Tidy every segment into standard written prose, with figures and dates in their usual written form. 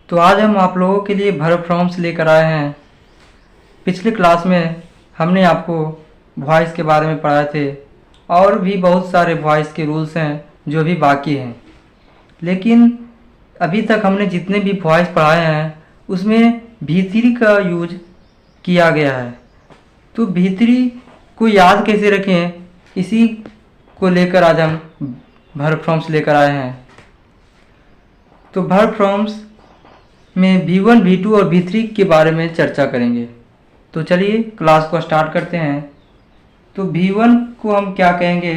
तो आज हम आप लोगों के लिए वर्ब फ्रॉम्स लेकर आए हैं। पिछले क्लास में हमने आपको वॉइस के बारे में पढ़ाए थे और भी बहुत सारे वॉइस के रूल्स हैं जो भी बाकी हैं, लेकिन अभी तक हमने जितने भी वॉइस पढ़ाए हैं उसमें भीतरी का यूज किया गया है। तो भीतरी को याद कैसे रखें, इसी को लेकर आज हम वर्ब फ्रॉम्स लेकर आए हैं। तो वर्ब फ्रॉम्स में V1, V2 और V3 के बारे में चर्चा करेंगे। तो चलिए क्लास को स्टार्ट करते हैं। तो V1 को हम क्या कहेंगे?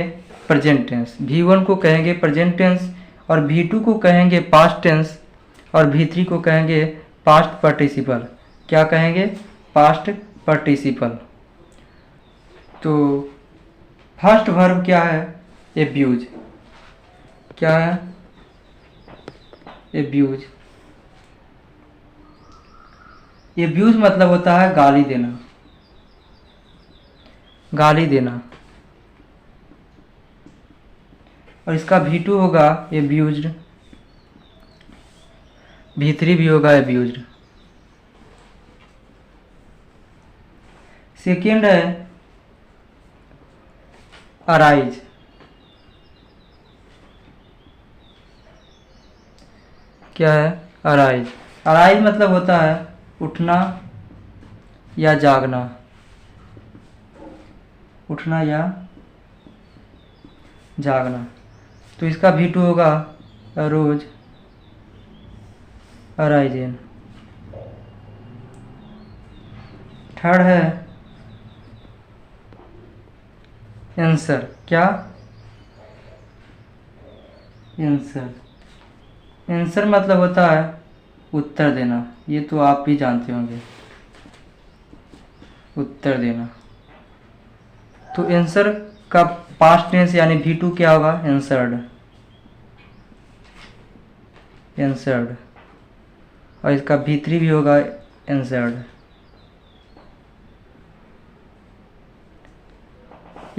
Present tense. V1 को कहेंगे प्रेजेंट टेंस और V2 को कहेंगे पास्ट टेंस और V3 को कहेंगे पास्ट पार्टिसिपल। क्या कहेंगे? Past participle. तो फर्स्ट वर्ब क्या है? एब्यूज। क्या है? एब्यूज। एब्यूज मतलब होता है गाली देना। गाली देना। और इसका V2 होगा एब्यूज्ड, V3 भी होगा एब्यूज्ड। सेकेंड है अराइज। क्या है? अराइज। अराइज मतलब होता है उठना या जागना। उठना या जागना। तो इसका V2 होगा अरोज, अराइजेन। थर्ड है आंसर। क्या? आंसर। आंसर मतलब होता है उत्तर देना। ये तो आप भी जानते होंगे, उत्तर देना। तो आंसर का पास्ट टेंस यानी V2 क्या होगा? आंसर्ड। आंसर्ड। और इसका V3 भी होगा आंसर्ड।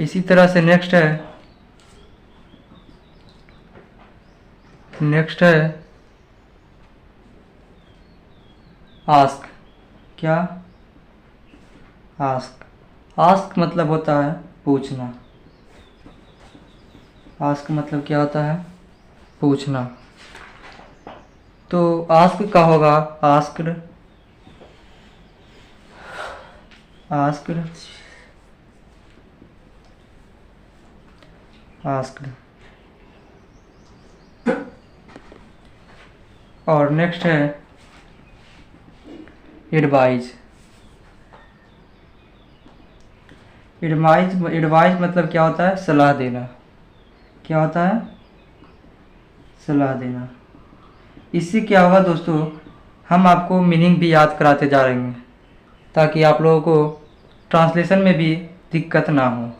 इसी तरह से नेक्स्ट है आस्क। क्या? आस्क। आस्क मतलब होता है पूछना। आस्क मतलब क्या होता है? पूछना। तो आस्क का होगा आस्क्ड, आस्क्ड, आस्क्ड। और नेक्स्ट है एडवाइज। एडवाइज मतलब क्या होता है? सलाह देना। क्या होता है? सलाह देना। इससे क्या होगा दोस्तों, हम आपको मीनिंग भी याद कराते जा रहे हैं ताकि आप लोगों को ट्रांसलेशन में भी दिक्कत ना हो।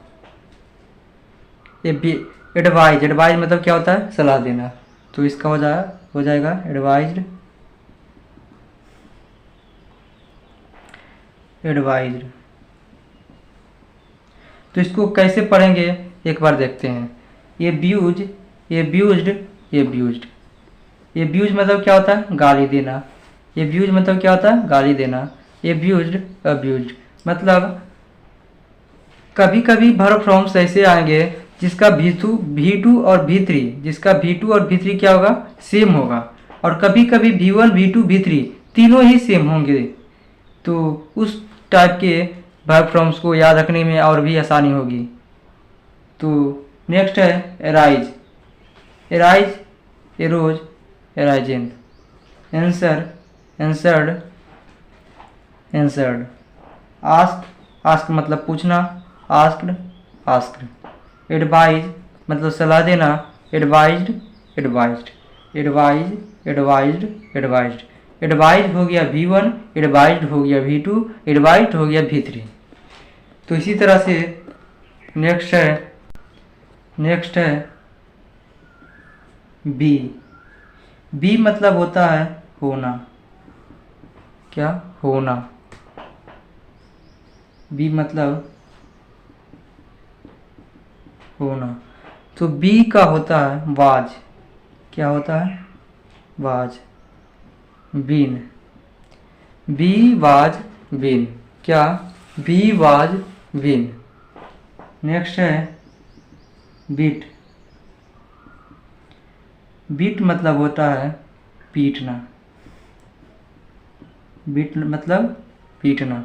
एडवाइज। एडवाइज मतलब क्या होता है? सलाह देना। तो इसका हो जाएगा एडवाइज्ड, एडवाइज्ड। तो इसको कैसे पढ़ेंगे एक बार देखते हैं। एब्यूज, एब्यूज्ड, एब्यूज्ड। एब्यूज मतलब क्या होता है? गाली देना। एब्यूज मतलब क्या होता है? गाली देना। एब्यूज्ड, अब्यूज्ड। मतलब कभी कभी वर्ब फ्रॉम्स ऐसे आएंगे जिसका V2 और V3, जिसका V2 और V3 क्या होगा? सेम होगा। और कभी कभी V1, V2, V3 तीनों ही सेम होंगे। तो उस टाइप के वर्ब फ्रॉम्स को याद रखने में और भी आसानी होगी। तो नेक्स्ट है arise. Arise, arose, arisen. Answer, answered, answered. Ask, ask मतलब पूछना। Asked, asked. एडवाइज मतलब सलाह देना। Advised, advised, advise, advised, advised. Advise हो गया V1, एडवाइज्ड हो गया V2, एडवाइज्ड हो गया V3। तो इसी तरह से नेक्स्ट है बी। बी मतलब होता है होना। क्या? होना। बी मतलब होना। तो बी का होता है वाज। क्या होता है? Was. Been, be was been, क्या, बी वाज बीन। नेक्स्ट है बीट, बीट मतलब होता है पीटना, बीट मतलब पीटना,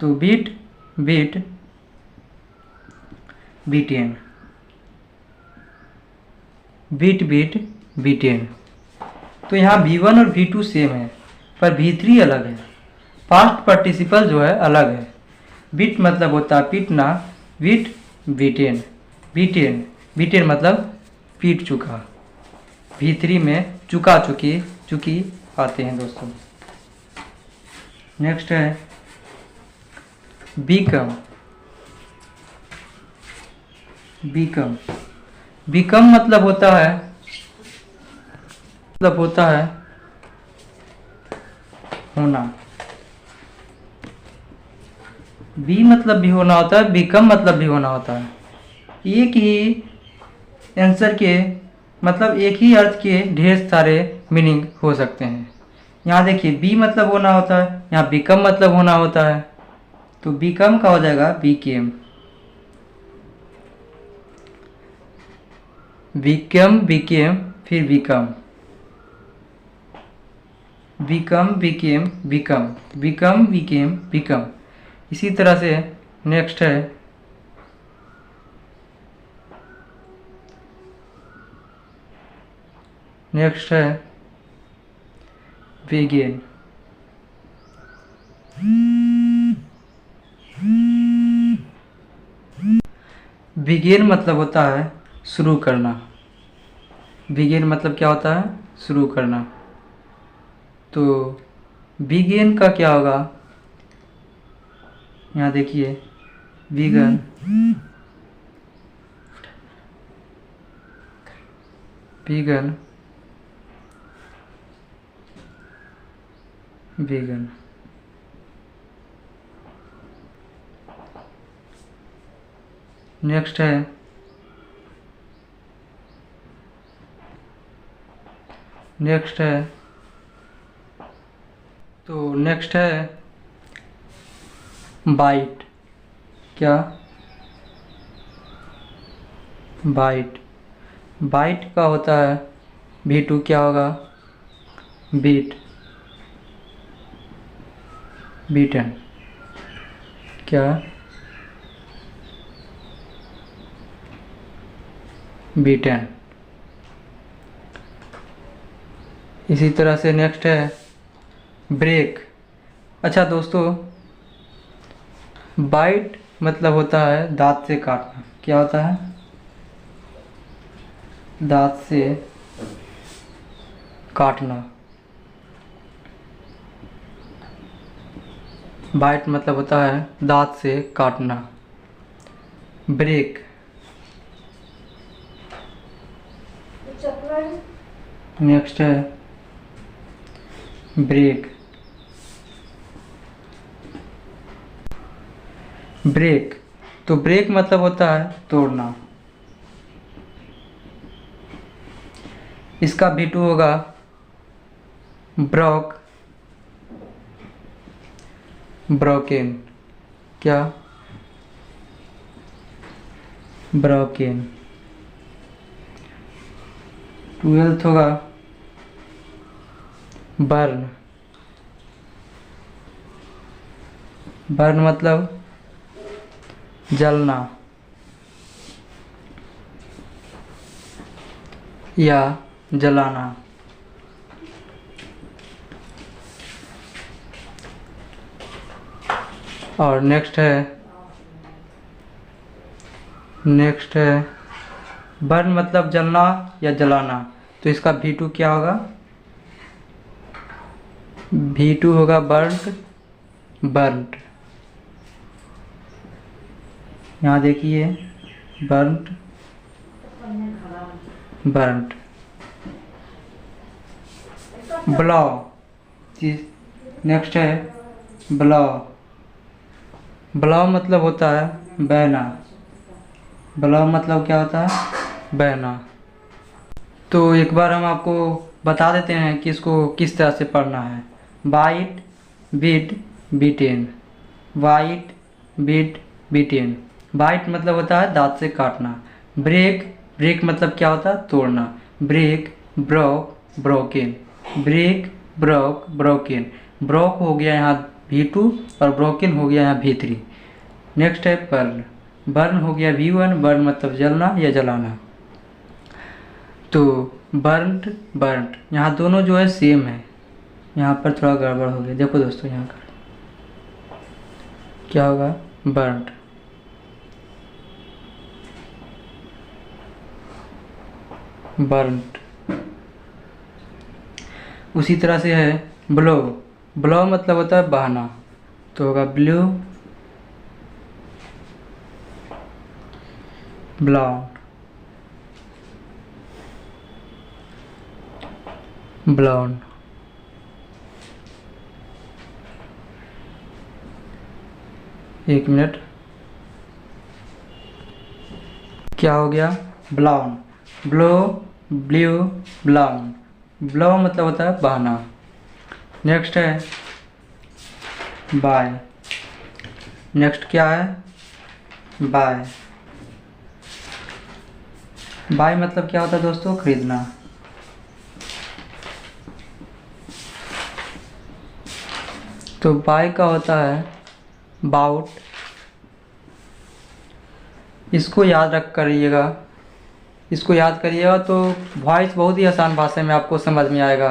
तो beat, beat, beaten, beat, beat, beaten. तो यहाँ V1 और V2 सेम है पर V3 अलग है, पास्ट पार्टिसिपल जो है अलग है। बीट मतलब होता है पीटना, बीट, बीटेन, बीटेन, बीटेन मतलब पीट चुका। V3 में चुका, चुकी, चुकी आते हैं दोस्तों। नेक्स्ट है बीकम, बीकम, बीकम मतलब होता है, मतलब होता है होना, बी मतलब भी होना होता है, बीकम मतलब भी होना होता है। एक ही आंसर के मतलब एक ही अर्थ के ढेर सारे मीनिंग हो सकते हैं। यहाँ देखिए बी मतलब होना होता है, यहाँ बीकम मतलब होना होता है, तो बीकम का हो जाएगा बीकेम, बीकम, बीकेम, फिर become, become, became, become, become, became, become. इसी तरह से नेक्स्ट है बिगिन, बिगिन मतलब होता है शुरू करना, बिगिन मतलब क्या होता है, शुरू करना, तो बिगिन का क्या होगा, यहाँ देखिए बिगन, बिगन, बिगन। नेक्स्ट है तो नेक्स्ट है बाइट, क्या, बाइट, बाइट का होता है V2 क्या होगा, बीट, बीटन, क्या, बीटन। इसी तरह से नेक्स्ट है ब्रेक। अच्छा दोस्तों, बाइट मतलब होता है दांत से काटना, क्या होता है, दांत से काटना, बाइट मतलब होता है दांत से काटना। ब्रेक, नेक्स्ट है ब्रेक, ब्रेक, तो ब्रेक मतलब होता है तोड़ना, इसका V2 होगा ब्रोक, ब्रोकेन, क्या, ब्रोकेन। 12th होगा बर्न, बर्न मतलब जलना या जलाना। और नेक्स्ट है बर्न मतलब जलना या जलाना, तो इसका V2 क्या होगा, V2 होगा बर्न्ट, बर्न्ट। यहाँ देखिए बर्न्ट, बर्न्ट। ब्लाव, नेक्स्ट है ब्लाव, ब्लाव मतलब होता है बहना, ब्लाव मतलब क्या होता है, बहना। तो एक बार हम आपको बता देते हैं कि इसको किस तरह से पढ़ना है। Bite, bit, bitten. Bite, bit, bitten. Bite मतलब होता है दांत से काटना। ब्रेक, ब्रेक मतलब क्या होता है? तोड़ना। Break, broke, broken. Break, broke, broken. Broke हो गया यहाँ V2 और ब्रोकन हो गया यहाँ V3। नेक्स्ट है बर्न। बर्न हो गया V1, बर्न मतलब जलना या जलाना। तो बर्न्ट, बर्न्ट, यहाँ दोनों जो है सेम है। यहाँ पर थोड़ा गड़बड़ हो गया, देखो दोस्तों यहाँ पर क्या होगा? बर्न्ट। बर्न्ट। उसी तरह से है ब्लो। ब्लो मतलब होता है बहाना, तो होगा ब्लू, ब्लाउन, ब्लाउन। एक मिनट, क्या हो गया? Blown. Blow, blue, blown. Blow मतलब होता है बहाना। नेक्स्ट है बाय। नेक्स्ट क्या है? बाय। बाय मतलब क्या होता है दोस्तों? खरीदना। तो बाय का होता है बाउट। इसको याद रख करिएगा, इसको याद करिएगा तो वॉइस बहुत ही आसान भाषा में आपको समझ में आएगा।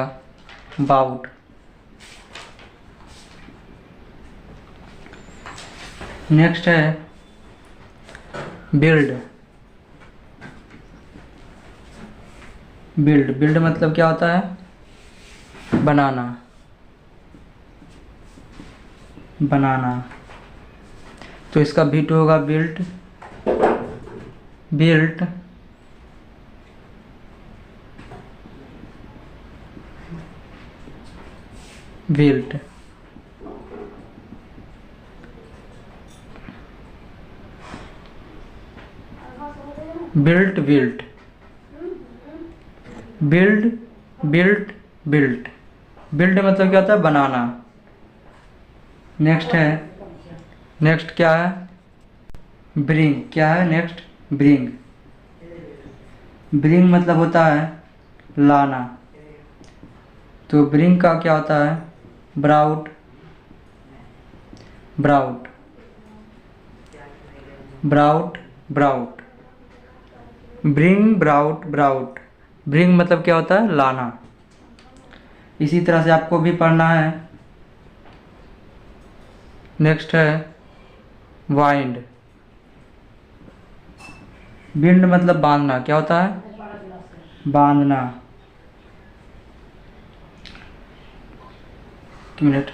बाउट। नेक्स्ट है बिल्ड। बिल्ड, बिल्ड मतलब क्या होता है? बनाना। बनाना। तो इसका V2 होगा built, built, built. Built, built, build, built, built. Build मतलब क्या होता है? बनाना। नेक्स्ट है, नेक्स्ट क्या है? ब्रिंग। क्या है नेक्स्ट? ब्रिंग। ब्रिंग मतलब होता है लाना। तो ब्रिंग का क्या होता है? Brought, brought, brought, brought. Bring, brought, brought. Bring मतलब क्या होता है? लाना। इसी तरह से आपको भी पढ़ना है। नेक्स्ट है वाइंड। विंड मतलब बांधना। क्या होता है? बांधना। एक मिनट,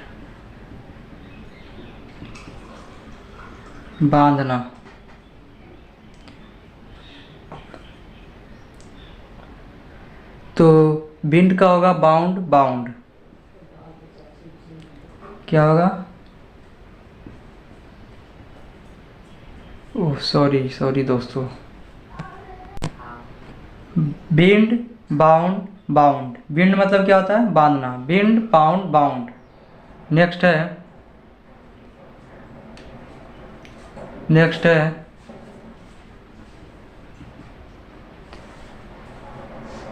बांधना। तो विंड का होगा बाउंड, बाउंड। क्या होगा? ओह सॉरी सॉरी दोस्तों। Wind, bound, bound. विंड मतलब क्या होता है? बांधना। Wind, bound, bound. नेक्स्ट है, नेक्स्ट है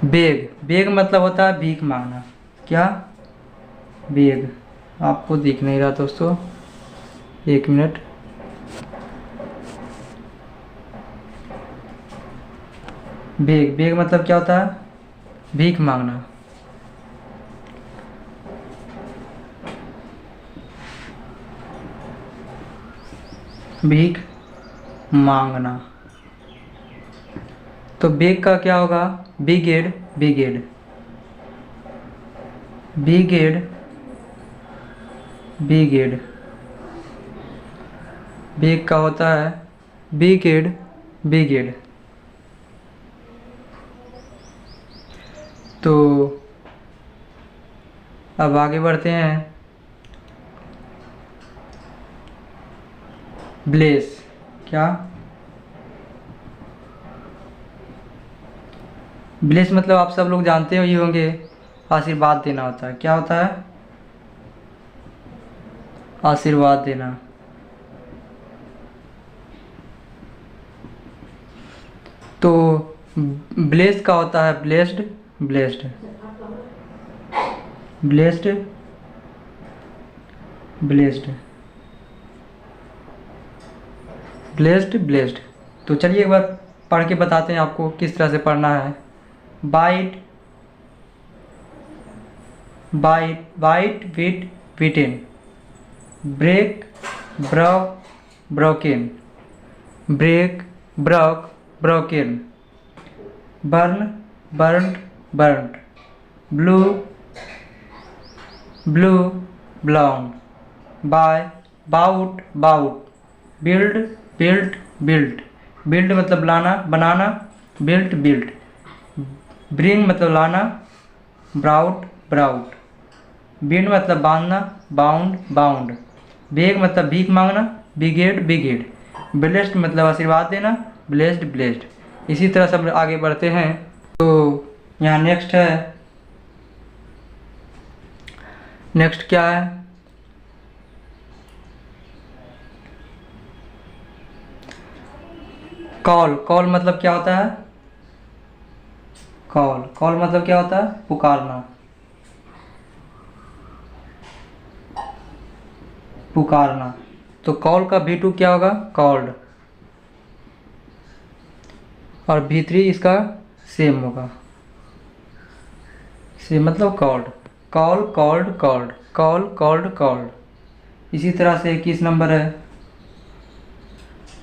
बेग। बेग मतलब होता है भीख मांगना। क्या? बेग। आपको दिख नहीं रहा दोस्तों, एक मिनट। बेग, बेग मतलब क्या होता है? भीख मांगना। भीख मांगना। तो बेग का क्या होगा? Begged, begged, begged, begged. Beg का होता है बिगेड, बिगेड। तो अब आगे बढ़ते हैं। ब्लेस। क्या? ब्लेस मतलब आप सब लोग जानते ही होंगे, आशीर्वाद देना होता है। क्या होता है? आशीर्वाद देना। तो ब्लेस का होता है blessed, blessed, blessed, blessed, blessed, blessed. तो चलिए एक बार पढ़ के बताते हैं आपको किस तरह से पढ़ना है। Bite, bite, bite, bit, bitten, break, broke, broken, break, broke, broken, burn, burned, burned, blew, blew, blown, buy, bought, bought, build, built, built, build मतलब लाना, बनाना, बिल्ट, बिल्ट, ब्रिंग मतलब लाना, ब्राउट, ब्राउट, बिंड मतलब बांधना, बाउंड, बाउंड, बेग मतलब भीख मांगना, brigade, brigade, blessed मतलब आशीर्वाद देना, ब्लेस्ड, ब्लेस्ड। इसी तरह सब आगे बढ़ते हैं। तो यहाँ नेक्स्ट है, नेक्स्ट क्या है? कॉल, कॉल मतलब क्या होता है? कॉल, कॉल मतलब क्या होता है? पुकारना, पुकारना। तो कॉल का V2 क्या होगा? कॉल्ड, और V3 इसका सेम होगा, सेम मतलब called, call, called, called, call, called, called. इसी तरह से 21 नंबर है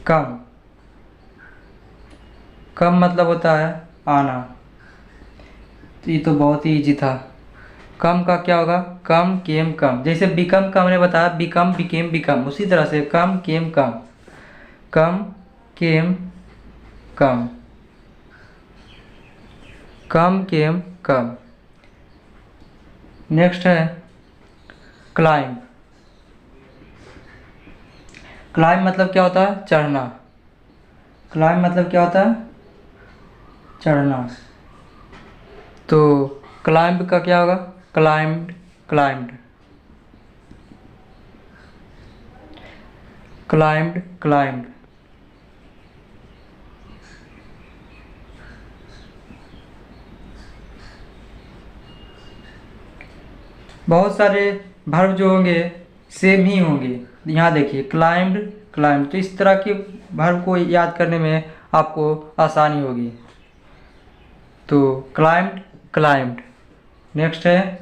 कम, कम मतलब होता है आना। तो ये तो बहुत ही इजी था। कम का क्या होगा? कम, केम, कम। जैसे बिकम का हमने बताया, बिकम, बिकेम, बिकम, उसी तरह से कम, केम, कम, कम, केम, कम, कम, केम, कम। नेक्स्ट है क्लाइंब, क्लाइंब मतलब क्या होता है? चढ़ना, क्लाइंब मतलब क्या होता है? चढ़ना। तो क्लाइंब का क्या होगा? Climbed, climbed, climbed, climbed. बहुत सारे वर्ब जो होंगे सेम ही होंगे। यहाँ देखिए क्लाइंब्ड, क्लाइंब। तो इस तरह के वर्ब को याद करने में आपको आसानी होगी। तो क्लाइंब्ड, क्लाइंब्ड। नेक्स्ट है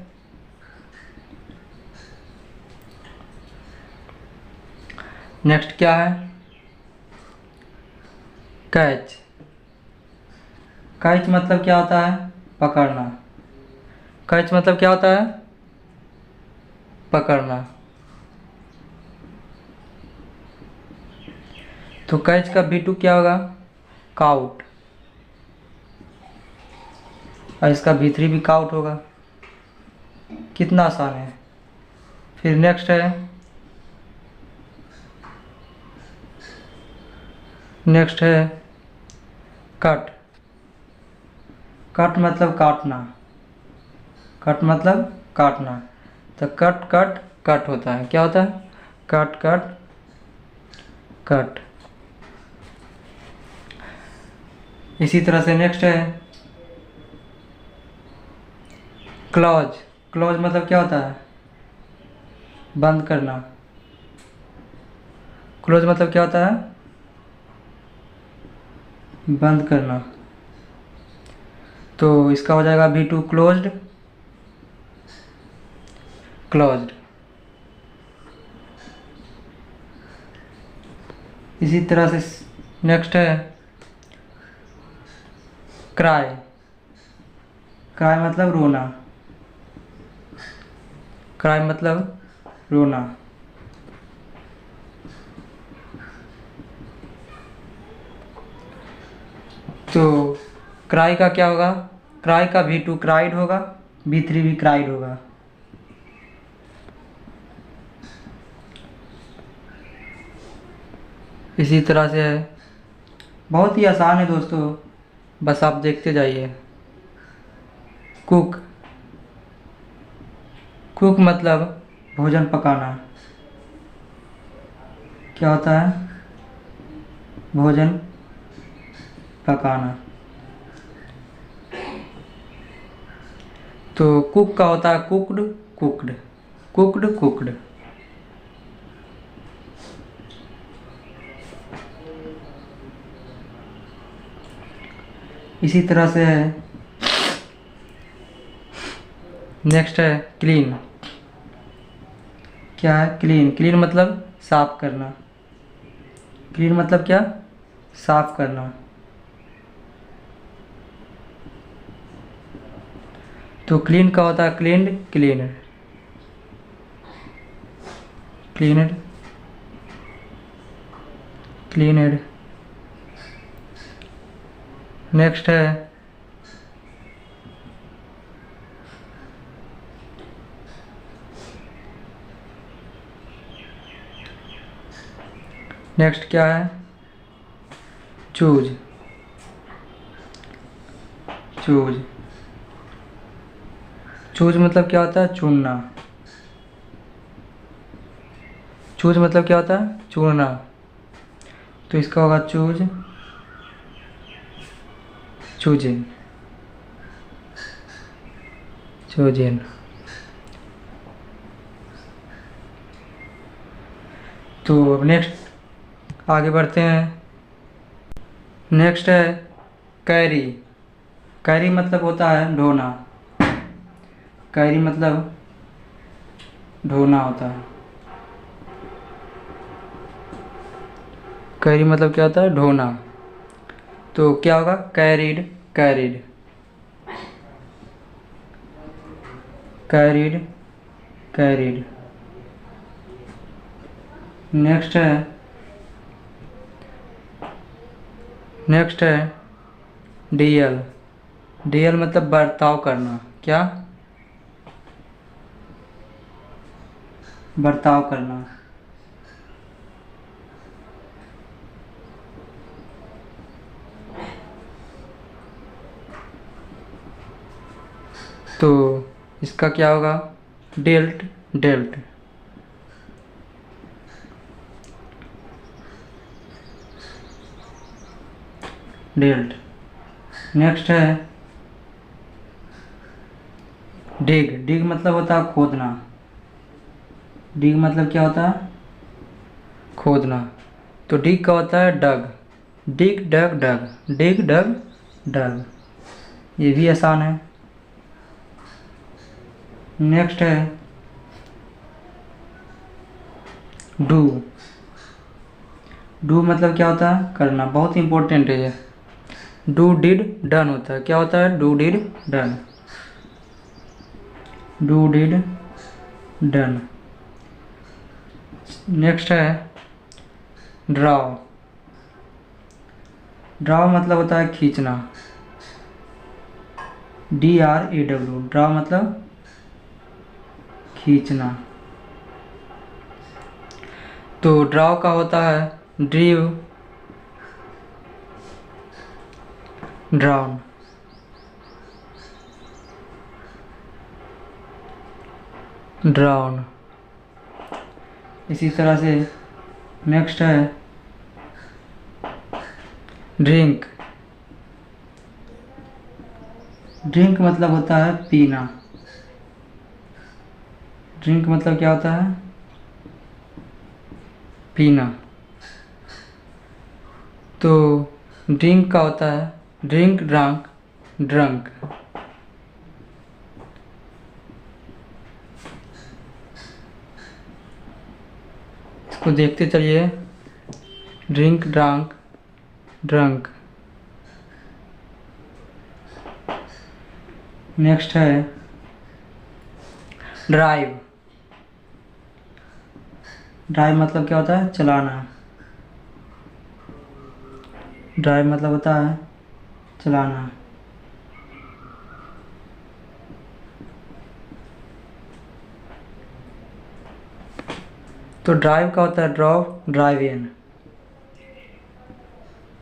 नेक्स्ट क्या है? कैच, कैच मतलब क्या होता है? पकड़ना, कैच मतलब क्या होता है? पकड़ना। तो कैच का V2 क्या होगा? काउट, और इसका V3 भी काउट होगा। कितना आसान है। फिर नेक्स्ट है, नेक्स्ट है कट, कट मतलब काटना, कट मतलब काटना। तो कट, कट, कट होता है। क्या होता है? Cut, cut, cut. इसी तरह से नेक्स्ट है क्लॉज, क्लॉज मतलब क्या होता है? बंद करना, क्लोज मतलब क्या होता है? बंद करना। तो इसका हो जाएगा V2 क्लोज्ड, क्लोज्ड। इसी तरह से नेक्स्ट है क्राई, क्राई मतलब रोना, क्राई मतलब रोना। तो क्राई का क्या होगा? क्राई का V2 क्राइड होगा, V3 भी क्राइड होगा। इसी तरह से है। बहुत ही आसान है दोस्तों, बस आप देखते जाइए। कुक, कुक मतलब भोजन पकाना। क्या होता है? भोजन पकाना। तो कुक का होता है कुक्ड, कुक्ड, कुक्ड, कुक्ड। इसी तरह से है, नेक्स्ट है क्लीन। क्या है? क्लीन। क्लीन मतलब साफ करना। क्लीन मतलब क्या? साफ करना। तो क्लीन का होता है cleaned, cleaner, cleaner, cleaned. Next है नेक्स्ट क्या है? Choose, choose. चूज मतलब क्या होता है? चुनना। चूज मतलब क्या होता है? चुनना। तो इसका होगा चूज, चूजिंग, चूजिंग। तो अब नेक्स्ट आगे बढ़ते हैं। नेक्स्ट है कैरी। कैरी मतलब होता है ढोना। कैरी मतलब ढोना होता है। कैरी मतलब क्या होता है? ढोना। तो क्या होगा? Carried, carried, carried, carried. Next है डीएल। डीएल मतलब बर्ताव करना। क्या? बर्ताव करना। तो इसका क्या होगा? Dealt, dealt. डेल्ट। नेक्स्ट है डिग। डिग मतलब होता है खोदना। डिग मतलब क्या होता है? खोदना। तो डिग का होता है डग। Dig, dug, dug, dig, dug, डग। ये भी आसान है। नेक्स्ट है डू। डू मतलब क्या होता है? करना। बहुत इंपॉर्टेंट है ये। डू, डिड, डन होता है। क्या होता है? Do, did, done, do, did, done. Next है ड्राव। ड्राव मतलब होता है खींचना। DRAW, ड्राव मतलब खींचना। तो ड्राव का होता है ड्रीव, ड्राउन, ड्राउन। इसी तरह से नेक्स्ट है ड्रिंक। ड्रिंक मतलब होता है पीना। ड्रिंक मतलब क्या होता है? पीना। तो ड्रिंक का होता है ड्रिंक, ड्रंक, ड्रंक। इसको देखते चलिए। Drink, drunk, drunk. नेक्स्ट है ड्राइव। ड्राइव मतलब क्या होता है? चलाना। ड्राइव मतलब होता है चलाना। तो ड्राइव का होता है ड्रॉप, ड्राइव इन,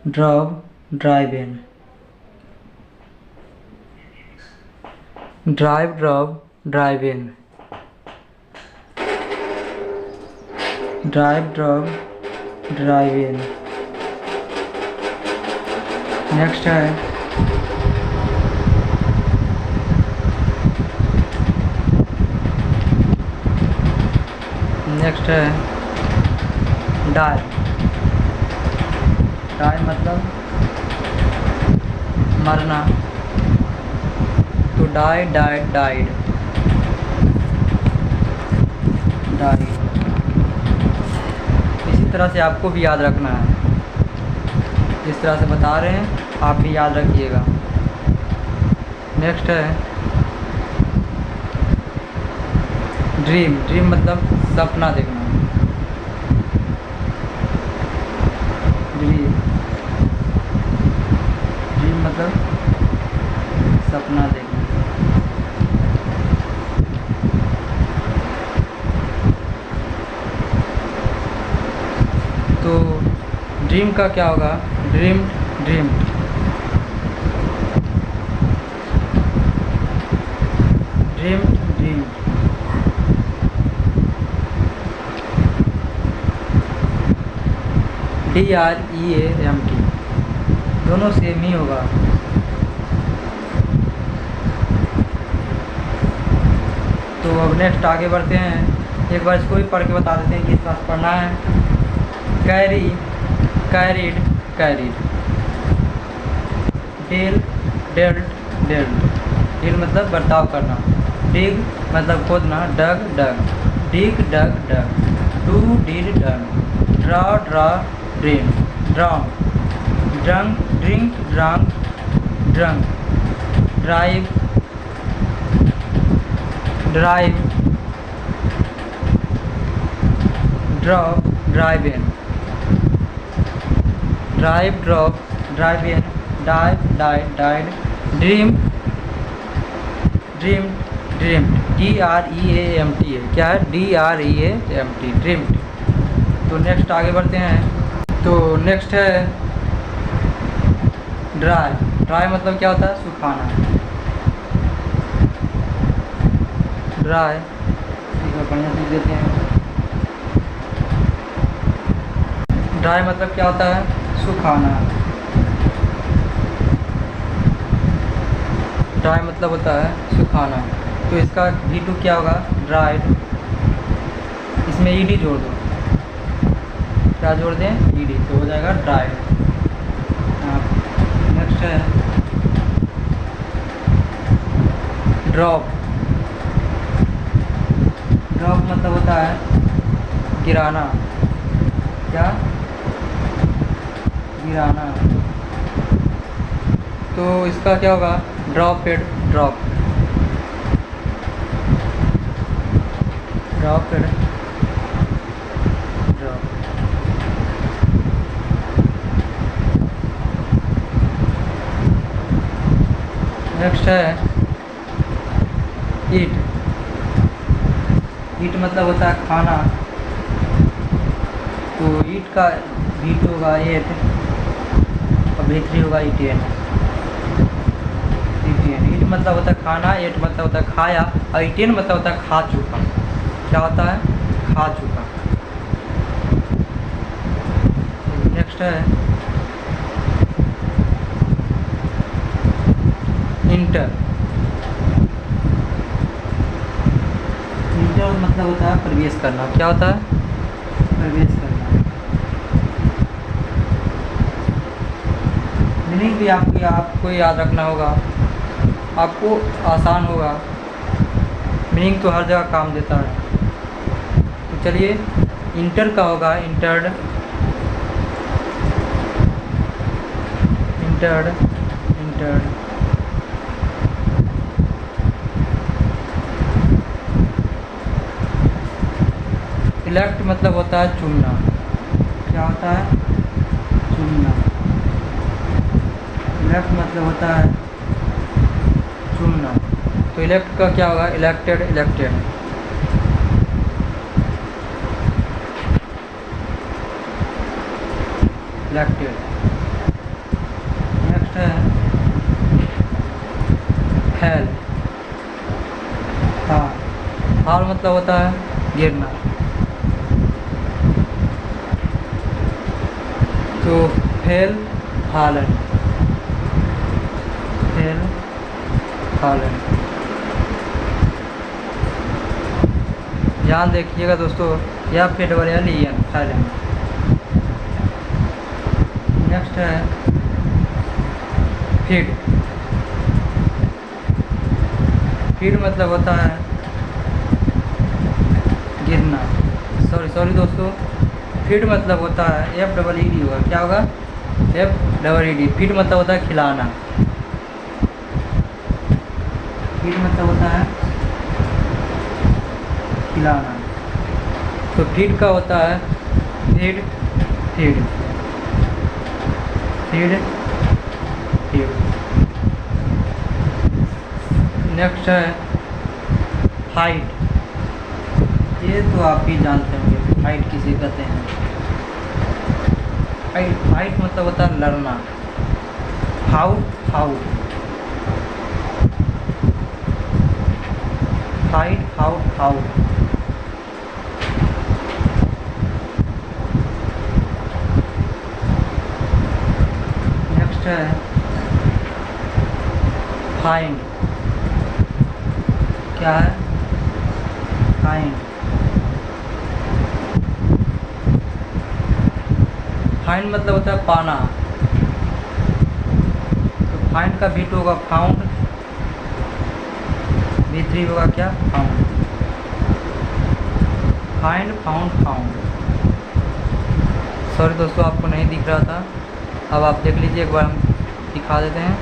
drop, driven, drive, drop, driven. Drive, drop, drive इन। नेक्स्ट है डाई। डाई मतलब मरना, तो डाई, डाइड, डाइड, डाइड। इसी तरह से आपको भी याद रखना है, जिस तरह से बता रहे हैं आप भी याद रखिएगा। नेक्स्ट है ड्रीम। ड्रीम मतलब सपना देखना। ड्रीम, ड्रीम मतलब सपना देखना। तो ड्रीम का क्या होगा? Dream, dream, dream, dream. DREAMT, दोनों सेम ही होगा। तो अब नेक्स्ट आगे बढ़ते हैं। एक बार इसको भी पढ़ के बता देते हैं कि इस पास पढ़ना है। Carry, carried, carried. Deal, dealt, dealt. Deal मतलब बर्ताव करना। डिग मतलब खोदना। Dug, dug, dig, dug, dug. Do, did, done. Draw, draw, dream, drawn. Drunk, drink, drunk, drunk. Drive, drive. Drop, driven. Drive, drop, driven. Dive, died, died. Dream, dream, dream. DREAMT है। क्या है? DREAMT, dream. तो next आगे बढ़ते हैं। तो next है dry. Dry मतलब क्या होता है? सुखाना। ड्राई, बढ़िया चीज देते हैं। ड्राई मतलब क्या होता है? सुखाना। ड्राई मतलब होता है सुखाना। तो इसका V2 क्या होगा? ड्राइड। इसमें ED जोड़ दो। क्या जोड़ दें? ED, तो हो जाएगा ड्राइड। नेक्स्ट है ड्रॉप। ड्रॉप मतलब होता है गिराना। क्या? गिराना। तो इसका क्या होगा? Drop it, drop, drop it, drop. Next है ईट। ईट मतलब होता है खाना। तो ईट का V2 होगा 8 और V3 होगा 18। ईट मतलब होता है खाना, 8 मतलब होता है खाया और 18 मतलब होता है खा चुका। क्या होता है? खा चुका। नेक्स्ट है इंटर। इंटर मतलब होता है प्रवेश करना। क्या होता है? प्रवेश करना। मीनिंग भी आपको याद रखना होगा, आपको आसान होगा। मीनिंग तो हर जगह काम देता है। तो चलिए, इंटर का होगा इंटर्ड, इंटर्ड, इंटर्ड। इलेक्ट मतलब होता है चुनना। क्या होता है? चुनना। इलेक्ट मतलब होता है चुनना। तो इलेक्ट का क्या होगा? Elected, elected. इलेक्टेड। नेक्स्ट है फैल। हाल, हाल मतलब होता है गिरना। तो फेल हालन, फेल हालन। ध्यान देखिएगा दोस्तों, यह फेडवलियन थाईलैंड। नेक्स्ट है फीड। फीड मतलब होता है गिरना। सॉरी दोस्तों, फीड मतलब होता है FEED होगा, क्या होगा? FEED। फीड मतलब होता है खिलाना। फीड मतलब होता है खिलाना। तो फीड का होता है feed, feed, feed, feed. Next है फाइट। ये तो आप ही जानते होंगे फाइट किसे कहते हैं। फाइट मतलब होता है लड़ना। Fought, fought, fight, fought, fought. Next है फाइंड। क्या है? फाइंड। फाइंड मतलब होता है पाना। तो फाइंड का V2 होगा फाउंड, V3 होगा क्या? Found. Find, found, found. Sorry दोस्तों, आपको नहीं दिख रहा था, अब आप देख लीजिए, एक बार हम दिखा देते हैं।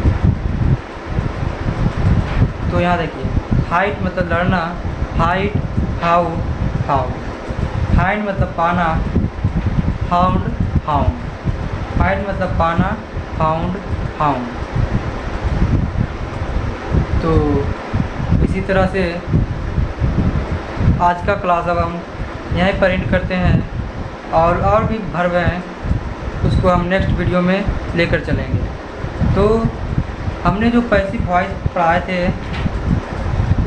तो यहाँ देखिए, फाइट मतलब लड़ना, फाइट, फाउट, फाउट। फाइंड मतलब पाना, फाउंड, फाउंड। फाइंड मतलब पाना, फाउंड, फाउंड। तो इसी तरह से आज का क्लास अब हम यहीं पर एंड करते हैं, और भी वर्ब हैं, उसको हम नेक्स्ट वीडियो में लेकर चलेंगे। तो हमने जो पैसिव वॉइस पढ़ाए थे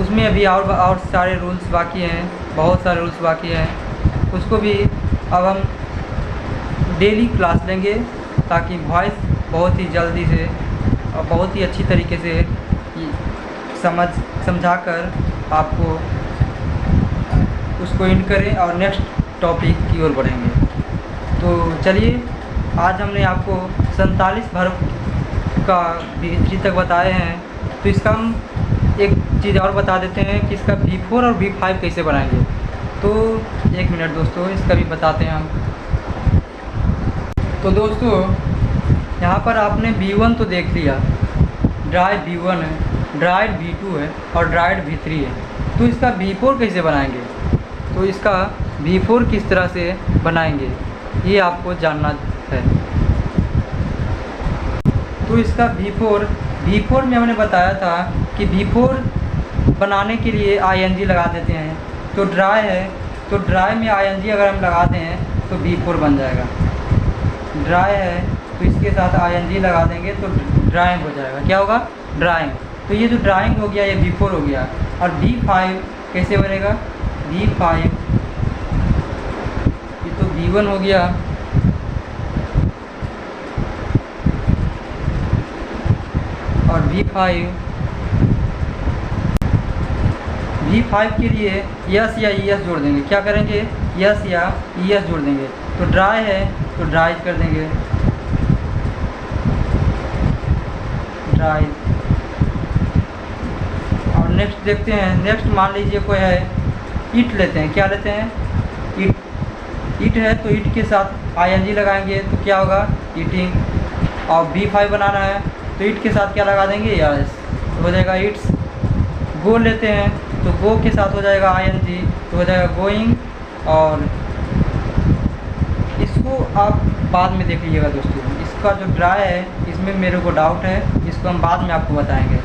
उसमें अभी और सारे रूल्स बाकी हैं, बहुत सारे रूल्स बाकी हैं। उसको भी अब हम डेली क्लास लेंगे, ताकि वॉइस बहुत ही जल्दी से और बहुत ही अच्छी तरीके से समझाकर आपको उसको इन करें और नेक्स्ट टॉपिक की ओर बढ़ेंगे। तो चलिए, आज हमने आपको 47 वर्ब का V3 तक बताए हैं। तो इसका हम एक चीज़ और बता देते हैं कि इसका V4 और V5 कैसे बनाएंगे। तो एक मिनट दोस्तों, इसका भी बताते हैं हम। तो दोस्तों, यहाँ पर आपने V1 तो देख लिया, ड्राइड V1 है, ड्राइड V2 है और ड्राइड V3 है। तो इसका V4 कैसे बनाएंगे? तो इसका V4 किस तरह से बनाएंगे ये आपको जानना है। तो इसका V4 में हमने बताया था कि V4 बनाने के लिए ING लगा देते हैं। तो ड्राई है, तो ड्राई में ING अगर हम लगा दें तो V4 बन जाएगा। ड्राई है तो इसके साथ ING लगा देंगे तो ड्राइंग हो जाएगा। क्या होगा? ड्राइंग। तो ये जो ड्राइंग हो गया ये V4 हो गया। और V5 कैसे बनेगा? V5 ये तो V1 हो गया, और V5 के लिए यस या ES जोड़ देंगे। क्या करेंगे? यस या ES जोड़ देंगे। तो ड्राई है तो ड्राई कर देंगे, ड्राई। और नेक्स्ट देखते हैं। नेक्स्ट मान लीजिए कोई है, ईट लेते हैं। क्या लेते हैं? ईट है तो ईट के साथ ING लगाएंगे तो क्या होगा? ईटिंग। और V5 बनाना है तो ईट के साथ क्या लगा देंगे? यस, तो हो जाएगा ईट्स। गो लेते हैं तो गो के साथ हो जाएगा ING तो हो जाएगा गोइंग। और इसको आप बाद में देख लीजिएगा दोस्तों। इसका जो ड्राई है इसमें मेरे को डाउट है, इसको हम बाद में आपको बताएंगे,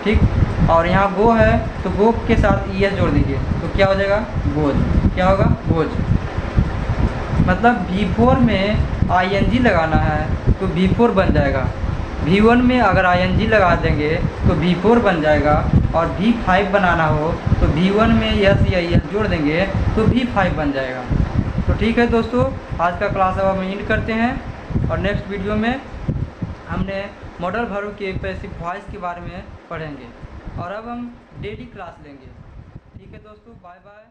ठीक। और यहाँ गो है तो गो के साथ ES जोड़ दीजिए तो क्या हो जाएगा? गोज। क्या होगा? गोज। मतलब V4 में ING लगाना है तो V4 बन जाएगा। V1 में अगर ING लगा देंगे तो V4 बन जाएगा। और V5 बनाना हो तो V1 में यस या ES जोड़ देंगे तो V5 बन जाएगा। तो ठीक है दोस्तों, आज का क्लास अब हम एंड करते हैं और नेक्स्ट वीडियो में हमने मॉडल वर्ब के पैसिव वॉइस के बारे में पढ़ेंगे और अब हम डेली क्लास लेंगे। ठीक है दोस्तों, बाय बाय।